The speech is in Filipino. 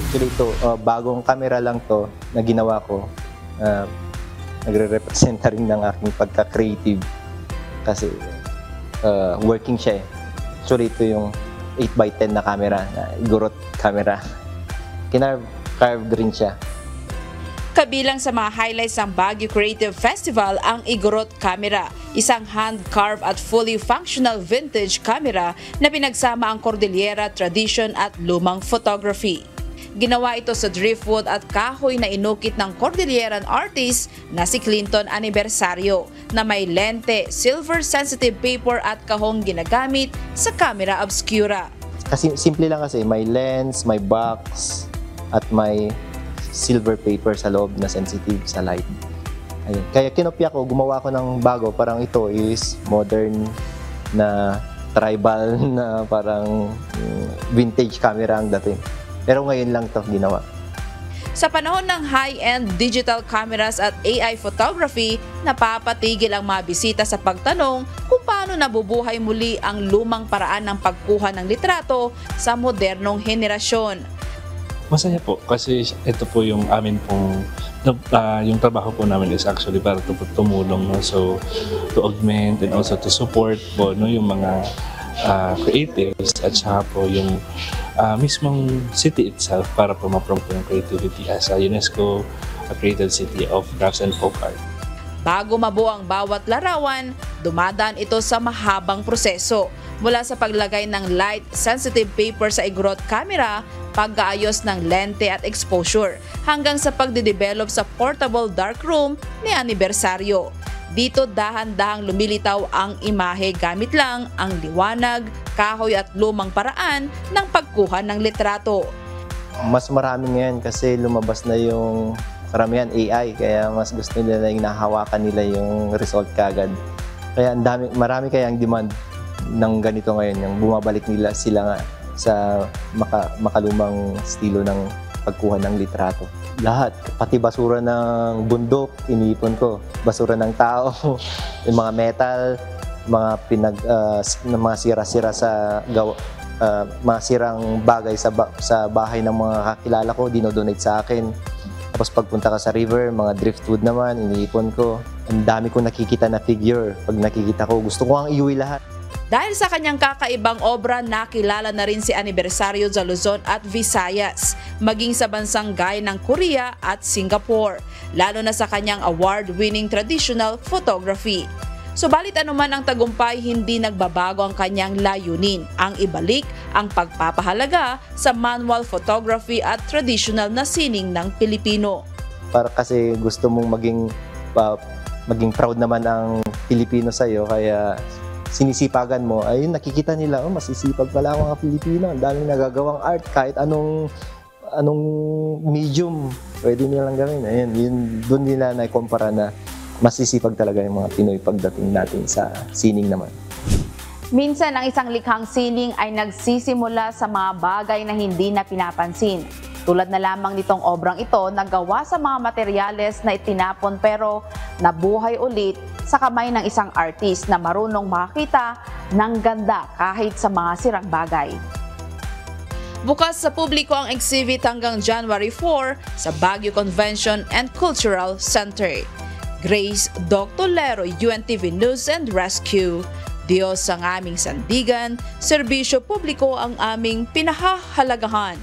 Actually ito, bagong camera lang to na ginawa ko. Nagre-representa rin ng aking pagka-creative kasi working siya eh. Actually ito yung 8x10 na camera, na igorot camera. Carved rin siya. Kabilang sa mga highlights ng Baguio Creative Festival ang Igorot Camera, isang hand-carved at fully functional vintage camera na pinagsama ang Cordillera tradition at lumang photography. Ginawa ito sa driftwood at kahoy na inukit ng Cordilleran artist na si Clinton Aniversario na may lente, silver sensitive paper at kahong ginagamit sa camera obscura. Kasi simple lang kasi, may lens, may box, at may silver paper sa loob na sensitive sa light. Ayun. Kaya kinopya ko, gumawa ko ng bago, parang ito is modern na tribal na parang vintage camera ang dating. Pero ngayon lang to ginawa. Sa panahon ng high-end digital cameras at AI photography, napapatigil ang mga bisita sa pagtanong kung paano nabubuhay muli ang lumang paraan ng pagkuha ng litrato sa modernong henerasyon. Masaya po kasi ito po yung amin pong yung trabaho po namin is actually para tumulong, no? So to augment and also to support po, no, yung mga creatives at saka po yung mismong city itself para po ma-promote yung creativity as a UNESCO Creative City of Crafts and Folk Art. Bago mabuo ang bawat larawan, dumadaan ito sa mahabang proseso. Mula sa paglagay ng light-sensitive paper sa Igorot camera, pag-aayos ng lente at exposure, hanggang sa pagde-develop sa portable darkroom ni Aniversario. Dito dahan-dahang lumilitaw ang imahe gamit lang ang liwanag, kahoy at lumang paraan ng pagkuha ng litrato. Mas marami ngayon kasi lumabas na yung karamihan AI, kaya mas gusto nila na hinahawakan nila yung result kagad. Kaya marami kaya ang demand ng ganito ngayon, yung bumabalik nila sila nga sa makalumang estilo ng pagkuha ng litrato. Lahat, pati basura ng bundok, inipon ko. Basura ng tao, yung mga metal, mga mga sira-sira sa mga sirang bagay sa bahay ng mga kakilala ko, dinodonate sa akin. Tapos pagpunta ka sa river, mga driftwood naman, iniipon ko. Ang dami kong nakikita na figure. Pag nakikita ko, gusto ko ang iuwi lahat. Dahil sa kanyang kakaibang obra, nakilala na rin si Aniversario sa Luzon at Visayas, maging sa bansang gaya ng Korea at Singapore, lalo na sa kanyang award-winning traditional photography. Subalit anuman ang tagumpay, hindi nagbabago ang kanyang layunin, ang ibalik ang pagpapahalaga sa manual photography at traditional na sining ng Pilipino. Para kasi gusto mong maging proud naman ang Pilipino sa'yo, kaya sinisipagan mo, ayun, nakikita nila, oh, masisipag pala ang mga Pilipino, ang daming nagagawang art, kahit anong medium pwede nilang gawin. Ayun, doon nila naikumpara na masisipag talaga yung mga Pinoy pagdating natin sa sining naman. Minsan, ang isang likhang sining ay nagsisimula sa mga bagay na hindi na pinapansin. Tulad na lamang nitong obrang ito na gawa sa mga materyales na itinapon pero nabuhay ulit sa kamay ng isang artist na marunong makakita ng ganda kahit sa mga sirang bagay. Bukas sa publiko ang exhibit hanggang January 4 sa Baguio Convention and Cultural Center. Grace Doctolero, UNTV News and Rescue. Diyos ang aming sandigan, serbisyo publiko ang aming pinahahalagahan.